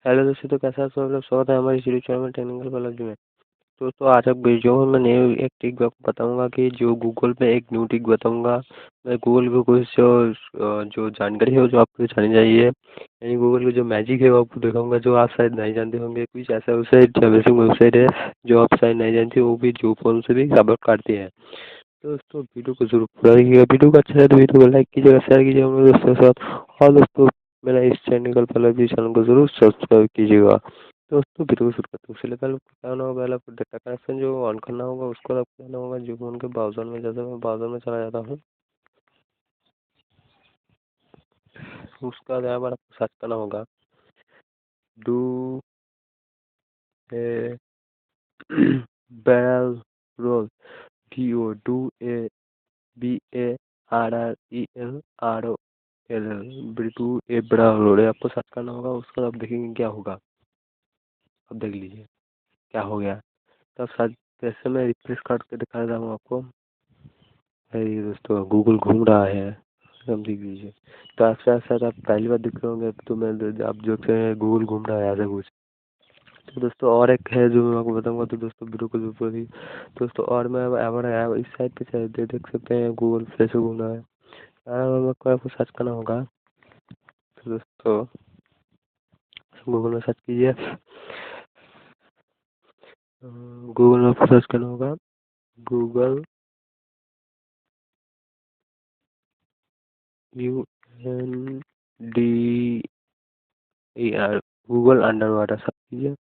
Hello दोस्तों, तो कैसा सब लोग स्वागत है हमारे यूट्यूब चैनल में टेक्निकल पल्लव जी में। दोस्तों आज आप वीडियो में मैं न्यू एक ट्रिक आपको बताऊंगा कि जो गूगल पे एक न्यू ट्रिक बताऊंगा। मैं गूगल को कुछ जो जानकारी है जो आपको जानी चाहिए, यानी गूगल की जो मैजिक है वो आपको दिखाऊंगा जो आप शायद नहीं जानते होंगे। कुछ ऐसा वेबसाइट वेबसाइट है जो आप शायद नहीं जानते, वो भी जो फोन से भी सपोर्ट करती है। तो दोस्तों वीडियो को जरूर पूरा देखिएगा। वीडियो को अच्छा है तो वीडियो को लाइक कीजिएगा, शेयर कीजिएगा अपने दोस्तों के साथ। और दोस्तों मेरा इस चैनल पल्लवी चैनल को जरूर सब्सक्राइब कीजिएगा। दोस्तों वीडियो को शुरू करते हैं। उससे पहले क्या करना होगा, पहले आपको डाटा कनेक्शन जो ऑन करना होगा उसको आपको करना होगा। जो फोन के ब्राउजर में, जैसे मैं ब्राउजर में चला जाता हूँ, उसका यहाँ पर आपको सर्च करना होगा do a barrel roll, do a B A R R E L R O L L, do a बड़ा रोड है, आपको सर्च करना होगा। उसका आप देखेंगे क्या होगा। अब देख लीजिए क्या हो गया। तब शायद जैसे मैं रिफ्रेश करके दिखा रहा हूँ आपको, है ये दोस्तों गूगल घूम रहा है। अब देख लीजिए। तो आपसे शायद आप पहली बार दिख रहे होंगे, तो मैं आप जो गूगल घूम रहा है ऐसा कुछ। तो दोस्तों और एक है जो मैं आपको बताऊंगा, तो दोस्तों वीडियो को जरूर ही। दोस्तों और मैं अब इस साइड पे शायद देख सकते हैं गूगल प्ले से घूम रहा है। आपको सर्च करना होगा। तो दोस्तों गूगल में सर्च कीजिए। गूगल में आपको सर्च करना होगा Google UNDER, Google under water search कीजिए।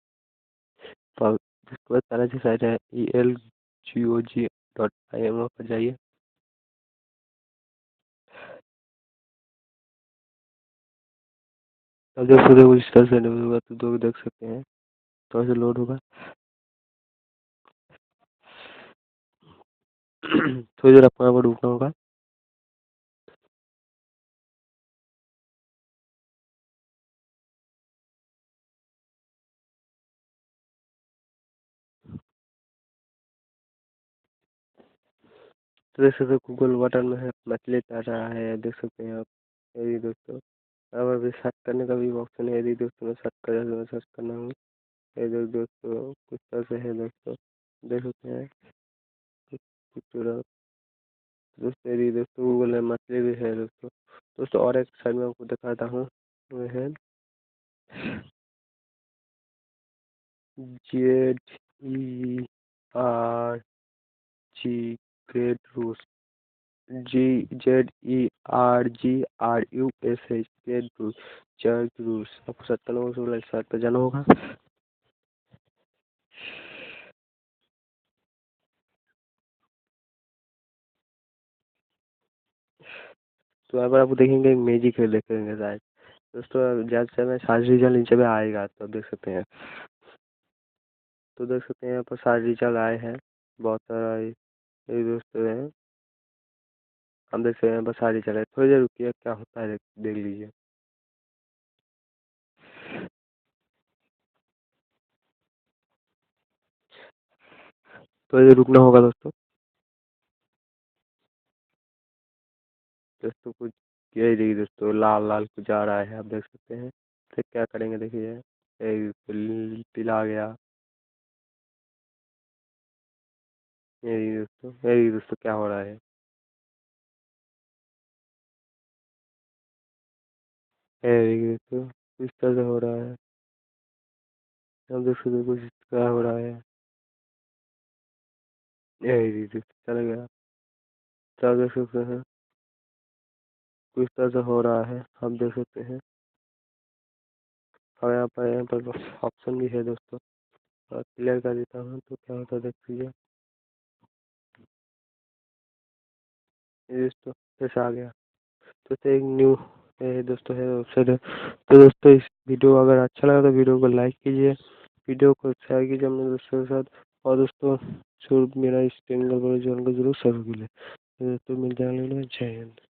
तो उसके बाद पहले से साइट है elgog.in पर जाइए। अब जब सुबह कुछ इस तरह से लोड होगा तो दो देख सकते हैं, थोड़ा सा लोड होगा। थोड़ी देर आपको यहाँ पर रुकना होगा। तो देख सकते हैं गूगल वाटर में है, मछली तैर रहा है, देख सकते हैं आप। यदि दोस्तों अब अभी सर्च करने का भी ऑप्शन है, यदि दोस्तों मैं सर्च कर मैं सर्च करना हूँ। ये दोस्तों कुछ तरह से है दोस्तों, देख सकते हैं खूबसूरत। दोस्तों यदि दोस्तों गूगल में मछली भी है दोस्तों। दोस्तों और एक साइड में आपको दिखाता हूँ, वो है ZERG ग्रेट रूस, GZERGRUS ग्रेट रूस, जर्ग रूस। आपको 97 साइट पर जाना होगा। तो यहाँ पर आप देखेंगे एक मैजिक है, देखेंगे शायद दोस्तों। जैसे में सारे रिजल्ट नीचे में आएगा तो देख सकते हैं। तो देख सकते हैं यहाँ पर सारे रिजल्ट आए हैं, बहुत सारा ये दोस्तों है। हम देख सकते हैं यहाँ पर सारे रिजल्ट है। थोड़ी देर रुकिए, क्या होता है देख लीजिए। थोड़ी देर रुकना होगा दोस्तों। दोस्तों कुछ यही देखिए दोस्तों, लाल लाल कुछ आ रहा है, आप देख सकते हैं। फिर क्या करेंगे देखिए, पीला आ गया। यही दोस्तों क्या हो रहा है, यही दोस्तों इस तरह से हो रहा है। आप देख सकते हैं कुछ क्या हो रहा है। यही दोस्तों चला गया। तो आप देख सकते हैं कुछ तरह से हो रहा है, आप देख सकते हैं। और यहाँ पर ऑप्शन भी है दोस्तों, क्लियर कर देता हूँ तो क्या होता है देख लीजिए। ये दोस्तों कैसे आ गया। तो एक न्यू दोस्तों है वेबसाइट है। तो दोस्तों इस वीडियो अगर अच्छा लगा तो वीडियो को लाइक कीजिए, वीडियो को शेयर कीजिए अपने दोस्तों के साथ। और दोस्तों जरूर मेरा इस चैनल को जरूर सब्सक्राइब कीजिए। तो दोस्तों मिल जाएंगे, जय हिंद।